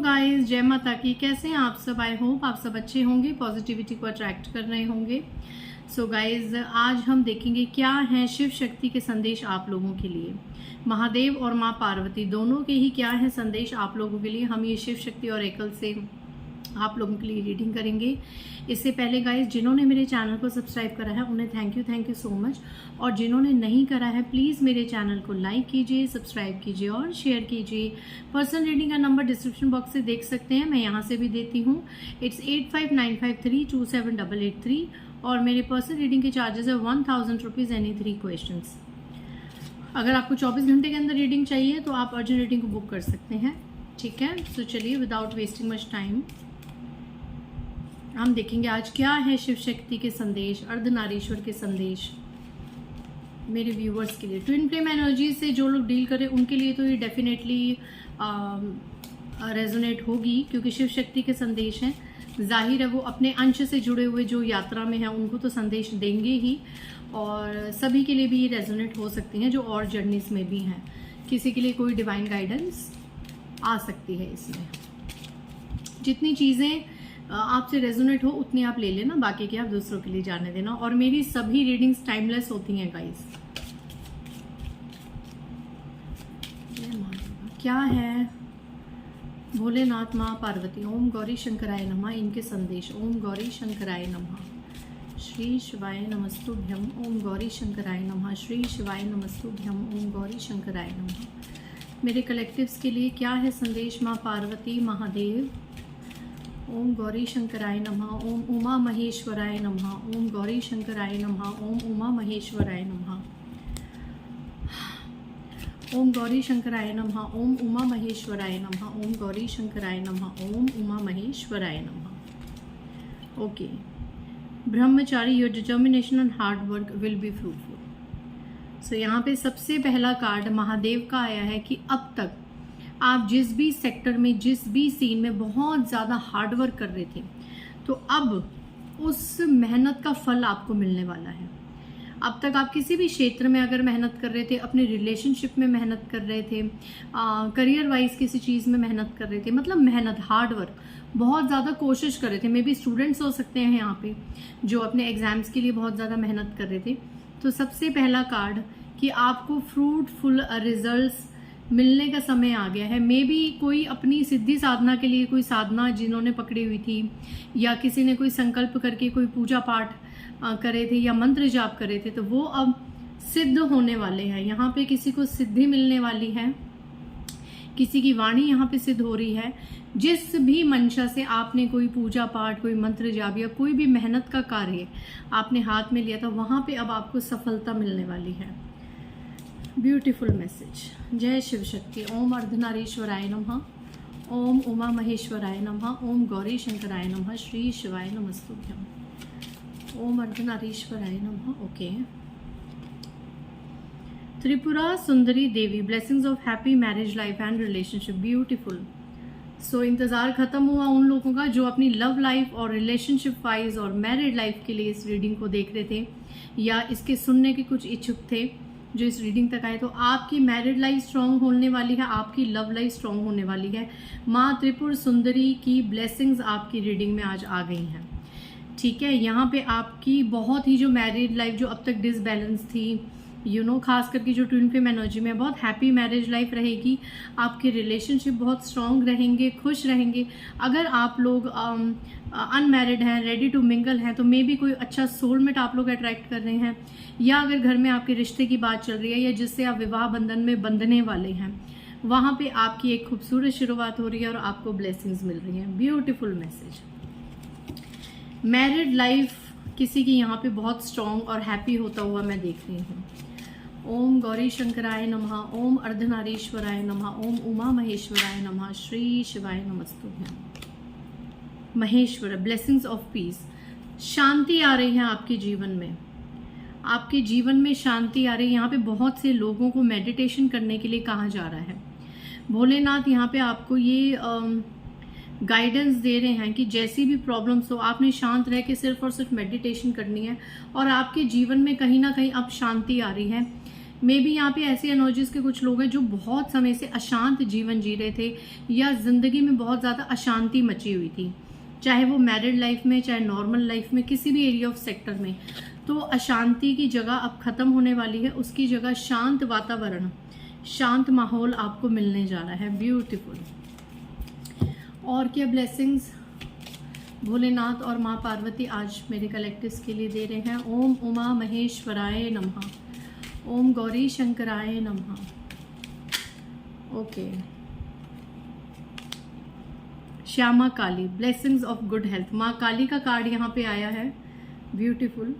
Guys, जय माता की। कैसे हैं आप सब? आई होप आप सब अच्छे होंगे, पॉजिटिविटी को अट्रैक्ट कर रहे होंगे। सो गाइस, आज हम देखेंगे क्या हैं शिव शक्ति के संदेश आप लोगों के लिए। महादेव और माँ पार्वती दोनों के ही क्या है संदेश आप लोगों के लिए। हम ये शिव शक्ति और एकल से आप लोगों के लिए रीडिंग करेंगे। इससे पहले गाइस, जिन्होंने मेरे चैनल को सब्सक्राइब करा है उन्हें थैंक यू सो मच, और जिन्होंने नहीं करा है प्लीज़ मेरे चैनल को लाइक कीजिए, सब्सक्राइब कीजिए और शेयर कीजिए। पर्सनल रीडिंग का नंबर डिस्क्रिप्शन बॉक्स से देख सकते हैं, मैं यहाँ से भी देती हूँ। इट्स 8595327883 और मेरे पर्सनल रीडिंग के चार्जेस है 1000 रुपीज़ एनी 3 क्वेश्चंस। अगर आपको 24 घंटे के अंदर रीडिंग चाहिए तो आप अर्जेंट रीडिंग को बुक कर सकते हैं, ठीक है। सो चलिए, विदाउट वेस्टिंग मच टाइम हम देखेंगे आज क्या है शिव शक्ति के संदेश, अर्धनारीश्वर के संदेश मेरे व्यूवर्स के लिए। ट्विन फ्लेम एनर्जी से जो लोग डील करें उनके लिए तो ये डेफिनेटली रेजोनेट होगी, क्योंकि शिव शक्ति के संदेश हैं। जाहिर है वो अपने अंश से जुड़े हुए जो यात्रा में हैं उनको तो संदेश देंगे ही, और सभी के लिए भी ये रेजोनेट हो सकती हैं जो और जर्नीज में भी हैं। किसी के लिए कोई डिवाइन गाइडेंस आ सकती है इसमें। जितनी चीज़ें आपसे रेजोनेट हो उतनी आप ले लेना, बाकी के आप दूसरों के लिए जाने देना। और मेरी सभी रीडिंग्स टाइमलेस होती हैं गाइस। क्या है भोलेनाथ माँ पार्वती, ओम गौरी शंकराय नमः, इनके संदेश। ओम गौरी शंकराय नमः, श्री शिवाय नमस्तुभ्यम। ओम गौरी शंकराय नमः, श्री शिवाय नमस्तुभ्यम। ओम गौरी शंकराय नमः। मेरे कलेक्टिव्स के लिए क्या है संदेश माँ पार्वती महादेव। ओम गौरी शंकराय नमः। ओम उमा महेश्वराय नमः। ओम गौरी शंकराय नमः। ओम उमा महेश्वराय नमः। ओम गौरी शंकराय नमः। ओम उमा महेश्वराय नमः। ओम गौरी शंकराय नमः। ओम उमा महेश्वराय नमः। ओके, ब्रह्मचारी, your determination and hard work will be fruitful. So यहाँ पे सबसे पहला कार्ड महादेव का आया है कि अब तक आप जिस भी सेक्टर में, जिस भी सीन में बहुत ज़्यादा हार्ड वर्क कर रहे थे, तो अब उस मेहनत का फल आपको मिलने वाला है। अब तक आप किसी भी क्षेत्र में अगर मेहनत कर रहे थे, अपने रिलेशनशिप में मेहनत कर रहे थे, करियर वाइज किसी चीज़ में मेहनत कर रहे थे, मतलब मेहनत, हार्ड वर्क, बहुत ज़्यादा कोशिश कर रहे थे। मे बी स्टूडेंट्स हो सकते हैं यहाँ पे जो अपने एग्जाम्स के लिए बहुत ज़्यादा मेहनत कर रहे थे। तो सबसे पहला कार्ड कि आपको फ्रूटफुल रिजल्ट्स मिलने का समय आ गया है। मे बी कोई अपनी सिद्धि साधना के लिए कोई साधना जिन्होंने पकड़ी हुई थी, या किसी ने कोई संकल्प करके कोई पूजा पाठ करे थे या मंत्र जाप करे थे, तो वो अब सिद्ध होने वाले हैं। यहाँ पे किसी को सिद्धि मिलने वाली है, किसी की वाणी यहाँ पे सिद्ध हो रही है। जिस भी मंशा से आपने कोई पूजा पाठ, कोई मंत्र जाप या कोई भी मेहनत का कार्य आपने हाथ में लिया था, वहाँ पे अब आपको सफलता मिलने वाली है। Beautiful message. जय शिव शक्ति। ओम अर्धनारीश्वराय नमः। ओम उमा महेश्वराय नमः। ओम गौरी शंकराय नमः। श्री शिवाय नमस्तुभ्यम। ओम अर्धनारीश्वराय नमः। Okay. Tripura Sundari Devi, blessings of happy marriage life and relationship. Beautiful. So इंतज़ार ख़त्म हुआ उन लोगों का जो अपनी लव लाइफ और रिलेशनशिप वाइज और मैरिड लाइफ के लिए इस रीडिंग को देख रहे थे या इसके सुनने के कुछ इच्छुक थे, जो इस रीडिंग तक आए। तो आपकी मैरिड लाइफ स्ट्रांग होने वाली है, आपकी लव लाइफ स्ट्रांग होने वाली है। माँ त्रिपुर सुंदरी की ब्लेसिंग्स आपकी रीडिंग में आज आ गई हैं, ठीक है। यहाँ पे आपकी बहुत ही जो मैरिड लाइफ जो अब तक डिसबैलेंस थी, खास करके जो ट्विन फ्लेम एनर्जी में, बहुत हैप्पी मैरिज लाइफ रहेगी। आपके रिलेशनशिप बहुत स्ट्रांग रहेंगे, खुश रहेंगे। अगर आप लोग अनमैरिड हैं, रेडी टू मिंगल हैं, तो मे बी कोई अच्छा सोलमेट आप लोग अट्रैक्ट कर रहे हैं, या अगर घर में आपके रिश्ते की बात चल रही है या जिससे आप विवाह बंधन में बंधने वाले हैं, वहाँ पे आपकी एक खूबसूरत शुरुआत हो रही है और आपको ब्लेसिंग्स मिल रही हैं। Beautiful message. मैरिड लाइफ किसी की यहाँ पे बहुत स्ट्रांग और हैप्पी होता हुआ मैं देख रही हूँ। ओम गौरी शंकराय नमः। ओम अर्धनारीश्वराय नमः। ओम उमा महेश्वराय नमः। श्री शिवाय नमस्तुभ्यम। Maheshwar, blessings of peace. शांति आ रही है आपके जीवन में, आपके जीवन में शांति आ रही है। यहाँ पे बहुत से लोगों को मेडिटेशन करने के लिए कहा जा रहा है। भोलेनाथ यहाँ पे आपको ये गाइडेंस दे रहे हैं कि जैसी भी प्रॉब्लम्स हो, आपने शांत रह के सिर्फ और सिर्फ मेडिटेशन करनी है और आपके जीवन में कहीं ना कहीं अब शांति आ रही है। मे बी यहाँ पे ऐसी एनर्जीज के कुछ लोग हैं जो बहुत समय से अशांत जीवन जी रहे थे, या जिंदगी में बहुत ज़्यादा अशांति मची हुई थी, चाहे वो मैरिड लाइफ में, चाहे नॉर्मल लाइफ में, किसी भी एरिया ऑफ सेक्टर में। तो अशांति की जगह अब खत्म होने वाली है, उसकी जगह शांत वातावरण, शांत माहौल आपको मिलने जा रहा है। ब्यूटीफुल। और क्या ब्लेसिंग्स भोलेनाथ और माँ पार्वती आज मेरे कलेक्टिव्स के लिए दे रहे हैं? ओम उमा महेश्वराय नमः, ओम गौरी शंकराय नमः। Okay. Shyama Kali, blessings of good health. माँ काली का कार्ड यहाँ पे आया है। ब्यूटीफुल।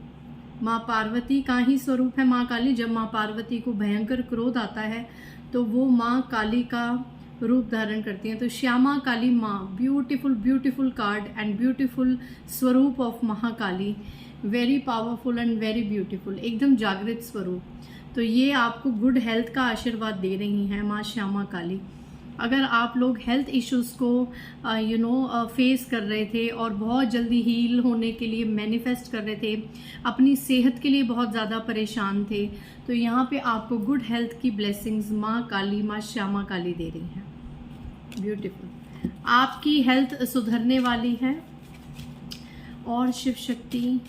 माँ पार्वती का ही स्वरूप है माँ काली। जब माँ पार्वती को भयंकर क्रोध आता है तो वो माँ काली का रूप धारण करती हैं। तो श्यामा काली माँ, beautiful beautiful card and beautiful स्वरूप of Mahakali, very powerful and very beautiful, एकदम जागृत स्वरूप। तो ये आपको गुड हेल्थ का आशीर्वाद दे रही हैं माँ श्यामा काली। अगर आप लोग हेल्थ इश्यूज़ को फेस कर रहे थे और बहुत जल्दी हील होने के लिए मैनिफेस्ट कर रहे थे, अपनी सेहत के लिए बहुत ज़्यादा परेशान थे, तो यहाँ पे आपको गुड हेल्थ की ब्लेसिंग्स माँ काली, माँ श्यामा काली दे रही हैं। ब्यूटीफुल। आपकी हेल्थ सुधरने वाली है। और शिव शक्ति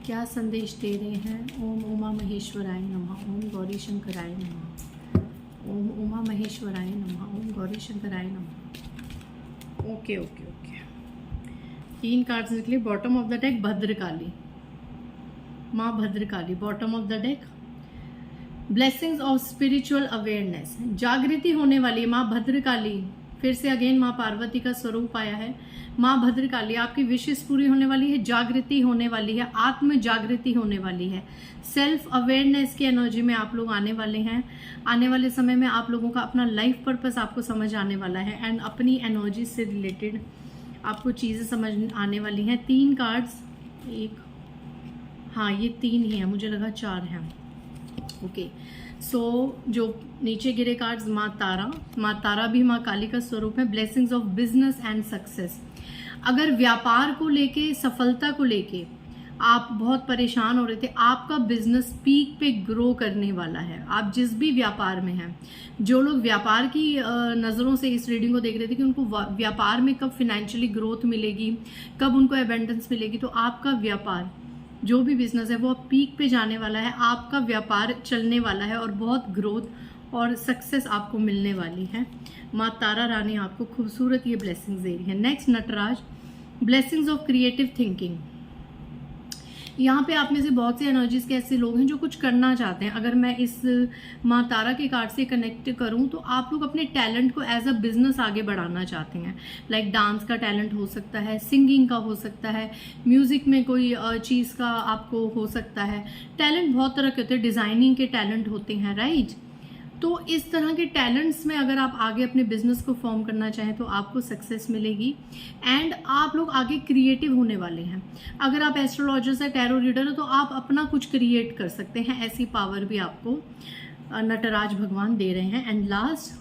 क्या संदेश दे रहे हैं? ओम उमा महेश्वराय नमः, ओम गौरी शंकराय नमः, ओम उमा महेश्वराय नमः, ओम गौरी शंकराय नमः। Okay okay okay. 3 कार्ड्स निकले। Bottom of the deck Bhadrakali, माँ Bhadrakali, bottom of the deck. Blessings of spiritual awareness, जागृति होने वाली है माँ भद्रकाली। फिर से अगेन माँ पार्वती का स्वरूप आया है। माँ भद्रकाली, आपकी विशेष पूरी होने वाली है, जागृति होने वाली है, आत्म जागृति होने वाली है, सेल्फ अवेयरनेस की एनर्जी में आप लोग आने वाले हैं। आने वाले समय में आप लोगों का अपना लाइफ पर्पस आपको समझ आने वाला है एंड अपनी एनर्जी से रिलेटेड आपको चीज़ें समझ आने वाली हैं। 3 कार्ड्स, एक, हाँ ये 3 ही है, मुझे लगा 4 हैं। ओके। सो जो नीचे गिरे कार्ड्स, माँ तारा भी माँ काली का स्वरूप है। Blessings of business and success. अगर व्यापार को लेके, सफलता को लेके आप बहुत परेशान हो रहे थे, आपका बिजनेस पीक पे ग्रो करने वाला है। आप जिस भी व्यापार में हैं, जो लोग व्यापार की नज़रों से इस रीडिंग को देख रहे थे कि उनको व्यापार में कब फिनेंशियली ग्रोथ मिलेगी, कब उनको एबेंडेंस मिलेगी, तो आपका व्यापार, जो भी बिजनेस है, वो अब पीक पे जाने वाला है। आपका व्यापार चलने वाला है और बहुत ग्रोथ और सक्सेस आपको मिलने वाली है। माँ तारा रानी आपको खूबसूरत ये ब्लेसिंग्स दे रही है। Next Nataraj, blessings of creative thinking. यहाँ पे आप में से बहुत से एनर्जीज के ऐसे लोग हैं जो कुछ करना चाहते हैं। अगर मैं इस माँ तारा के कार्ड से कनेक्ट करूँ तो आप लोग अपने टैलेंट को एज अ बिजनेस आगे बढ़ाना चाहते हैं। लाइक डांस का टैलेंट हो सकता है, सिंगिंग का हो सकता है, म्यूजिक में कोई चीज़ का आपको हो सकता है। टैलेंट बहुत तरह के होते हैं, डिजाइनिंग के टैलेंट होते हैं, राइट। तो इस तरह के टैलेंट्स में अगर आप आगे अपने बिजनेस को फॉर्म करना चाहें तो आपको सक्सेस मिलेगी एंड आप लोग आगे क्रिएटिव होने वाले हैं। अगर आप एस्ट्रोलॉजर या टैरो रीडर हो तो आप अपना कुछ क्रिएट कर सकते हैं, ऐसी पावर भी आपको नटराज भगवान दे रहे हैं। And last,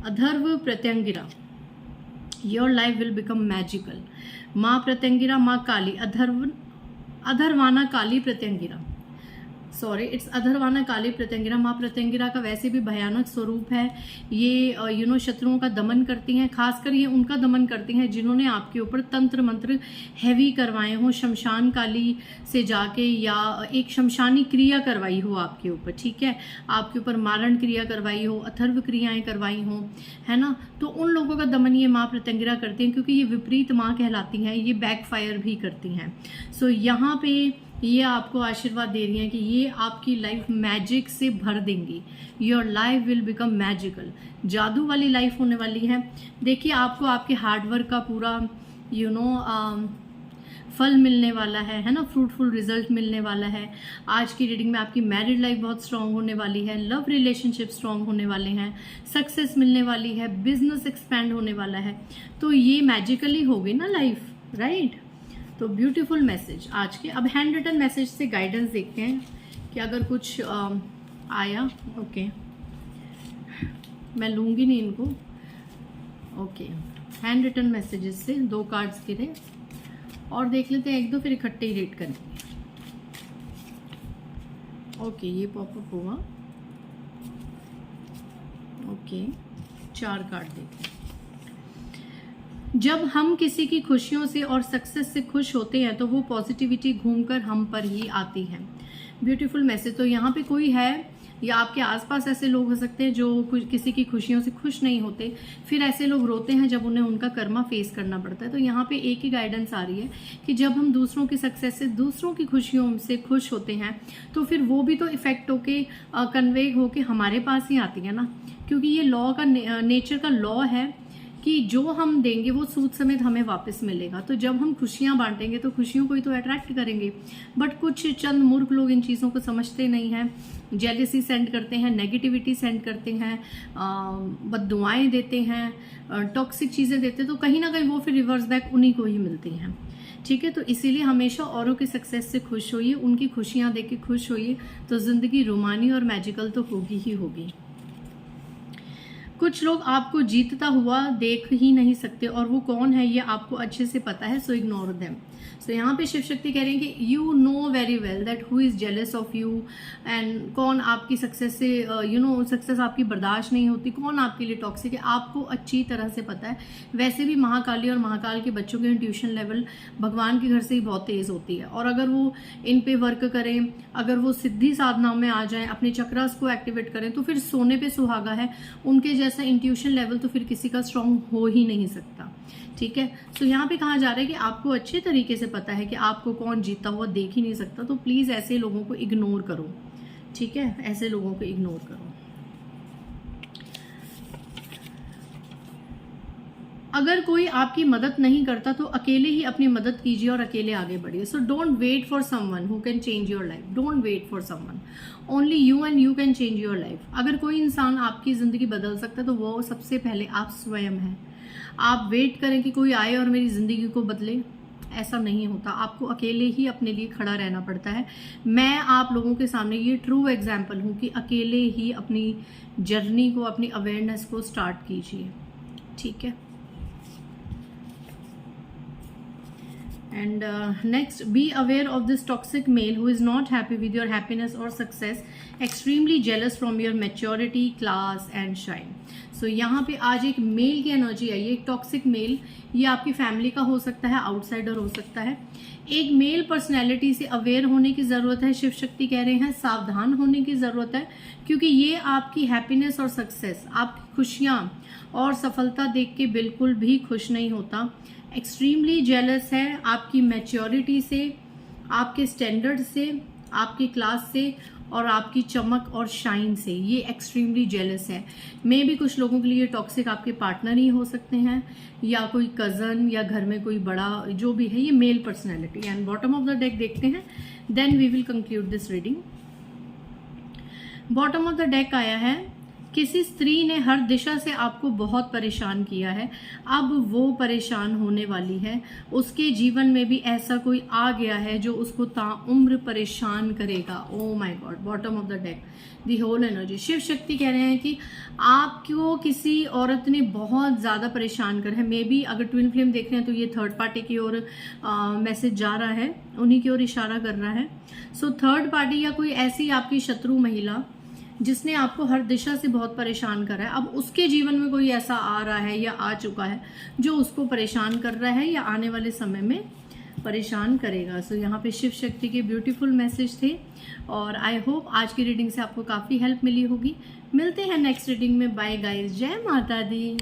Atharva Pratyangira, your life will become magical. माँ प्रत्यंगिरा, माँ काली, अधरवाना काली प्रत्यंगिरा, सॉरी इट्स अधरवाना काली प्रत्यंगिरा। माँ प्रत्यंगिरा का वैसे भी भयानक स्वरूप है। ये शत्रुओं का दमन करती हैं, खासकर ये उनका दमन करती हैं जिन्होंने आपके ऊपर तंत्र मंत्र हैवी करवाए हों, शमशान काली से जाके या एक शमशानी क्रिया करवाई हो आपके ऊपर, ठीक है, आपके ऊपर मारण क्रिया करवाई हो, अथर्व क्रियाएं करवाई हों, है ना। तो उन लोगों का दमन ये माँ प्रत्यंगिरा करती हैं, क्योंकि ये विपरीत माँ कहलाती हैं, ये बैकफायर भी करती हैं। सो यहाँ पे ये आपको आशीर्वाद दे रही हैं कि ये आपकी लाइफ मैजिक से भर देंगी। Your life will become magical, जादू वाली लाइफ होने वाली है। देखिए आपको आपके हार्डवर्क का पूरा फल मिलने वाला है ना, फ्रूटफुल रिजल्ट मिलने वाला है। आज की रीडिंग में आपकी मैरिड लाइफ बहुत स्ट्रांग होने वाली है, लव रिलेशनशिप स्ट्रांग होने वाले हैं, सक्सेस मिलने वाली है, बिजनेस एक्सपैंड होने वाला है। तो ये मैजिकली होगी ना लाइफ, राइट। तो ब्यूटीफुल मैसेज आज के। अब हैंड रिटन मैसेज से गाइडेंस देखते हैं कि अगर कुछ आया। ओके, मैं लूँगी नहीं इनको। ओके, हैंड रिटन मैसेजेस से 2 कार्ड्स गिरे और देख लेते हैं 1-2, फिर इकट्ठे ही रीड करेंगे। ओके, ये पॉपअप हुआ। ओके, 4 कार्ड देखें। जब हम किसी की खुशियों से और सक्सेस से खुश होते हैं तो वो पॉजिटिविटी घूमकर हम पर ही आती है। Beautiful message. तो यहाँ पे कोई है या आपके आसपास ऐसे लोग हो सकते हैं जो किसी की खुशियों से खुश नहीं होते, फिर ऐसे लोग रोते हैं जब उन्हें उनका कर्मा फेस करना पड़ता है। तो यहाँ पे एक ही गाइडेंस आ रही है कि जब हम दूसरों की सक्सेस से, दूसरों की खुशियों से खुश होते हैं तो फिर वो भी तो इफेक्ट होके कन्वे होके हमारे पास ही आती है ना, क्योंकि ये लॉ का नेचर का लॉ है कि जो हम देंगे वो सूद समेत हमें वापस मिलेगा। तो जब हम खुशियां बांटेंगे तो खुशियों को ही तो अट्रैक्ट करेंगे। बट कुछ चंद मूर्ख लोग इन चीज़ों को समझते नहीं हैं, जेलसी सेंड करते हैं, नेगेटिविटी सेंड करते हैं, बद्दुआएं देते हैं, टॉक्सिक चीज़ें देते हैं, तो कहीं ना कहीं वो फिर रिवर्स बैक उन्हीं को ही मिलती हैं। ठीक है, तो इसीलिए हमेशा औरों की सक्सेस से खुश होइए, उनकी खुशियां देख के खुश होइए, तो जिंदगी रोमानी और मैजिकल तो होगी ही होगी। कुछ लोग आपको जीतता हुआ देख ही नहीं सकते और वो कौन है ये आपको अच्छे से पता है, सो इग्नोर देम। सो यहाँ पे शिव शक्ति कह रही है कि you know very well that who is jealous of you and कौन आपकी सक्सेस से सक्सेस आपकी बर्दाश्त नहीं होती, कौन आपके लिए टॉक्सिक है, आपको अच्छी तरह से पता है। वैसे भी महाकाली और महाकाल के बच्चों के इंट्यूशन लेवल भगवान के घर से ही बहुत तेज होती है, और अगर वो इन पे वर्क करें, अगर वो सिद्धि साधना में आ जाएं, अपने चक्रास को एक्टिवेट करें, तो फिर सोने पे सुहागा है। उनके जैसा इंट्यूशन लेवल तो फिर किसी का स्ट्रांग हो ही नहीं सकता। ठीक है, सो यहाँ पे कहा जा रहा है कि आपको अच्छे तरीके से पता है कि आपको कौन जीता हुआ देख ही नहीं सकता, तो प्लीज ऐसे लोगों को इग्नोर करो। ठीक है, ऐसे लोगों को इग्नोर करो। अगर कोई आपकी मदद नहीं करता तो अकेले ही अपनी मदद कीजिए और अकेले आगे बढ़िए। So don't wait for someone who can change your life, don't wait for someone, only you and you can change your life. अगर कोई इंसान आपकी जिंदगी बदल सकता है तो वो सबसे पहले आप स्वयं हैं। आप वेट करें कि कोई आए और मेरी जिंदगी को बदले, ऐसा नहीं होता। आपको अकेले ही अपने लिए खड़ा रहना पड़ता है। मैं आप लोगों के सामने ये ट्रू एग्जाम्पल हूँ कि अकेले ही अपनी जर्नी को, अपनी अवेयरनेस को स्टार्ट कीजिए। ठीक है, and next, be aware of this toxic male who is not happy with your happiness or success, extremely jealous from your maturity, class and shine. So यहाँ पे आज एक मेल की एनर्जी आई है, एक टॉक्सिक मेल। ये आपकी फैमिली का हो सकता है, आउटसाइडर हो सकता है। एक मेल पर्सनैलिटी से अवेयर होने की ज़रूरत है। शिव शक्ति कह रहे हैं सावधान होने की ज़रूरत है, क्योंकि ये आपकी हैप्पीनेस और सक्सेस, आपकी खुशियाँ और सफलता देख के बिल्कुल भी खुश नहीं होता। एक्सट्रीमली जेलस है आपकी मैच्योरिटी से, आपके स्टैंडर्ड से, आपकी क्लास से और आपकी चमक और शाइन से। ये एक्सट्रीमली जेलस है। मे भी कुछ लोगों के लिए टॉक्सिक आपके पार्टनर ही हो सकते हैं, या कोई कज़न, या घर में कोई बड़ा, जो भी है। ये male personality. And bottom of the deck देखते हैं, then we will conclude this reading. Bottom of the deck आया है, किसी स्त्री ने हर दिशा से आपको बहुत परेशान किया है, अब वो परेशान होने वाली है। उसके जीवन में भी ऐसा कोई आ गया है जो उसको ताउम्र परेशान करेगा। Oh my god, bottom of the deck, the whole energy. Shiv Shakti कह रहे हैं कि आपको किसी औरत ने बहुत ज़्यादा परेशान कर है। मे बी अगर ट्विन फ्लेम देख रहे हैं तो ये थर्ड पार्टी की ओर मैसेज जा रहा है, उन्हीं की ओर इशारा कर रहा है। सो थर्ड पार्टी या कोई ऐसी आपकी शत्रु महिला जिसने आपको हर दिशा से बहुत परेशान करा है, अब उसके जीवन में कोई ऐसा आ रहा है या आ चुका है जो उसको परेशान कर रहा है या आने वाले समय में परेशान करेगा। सो यहाँ पे शिव शक्ति के ब्यूटीफुल मैसेज थे, और आई होप आज की रीडिंग से आपको काफ़ी हेल्प मिली होगी। मिलते हैं नेक्स्ट रीडिंग में। बाय गाइस, जय माता दी।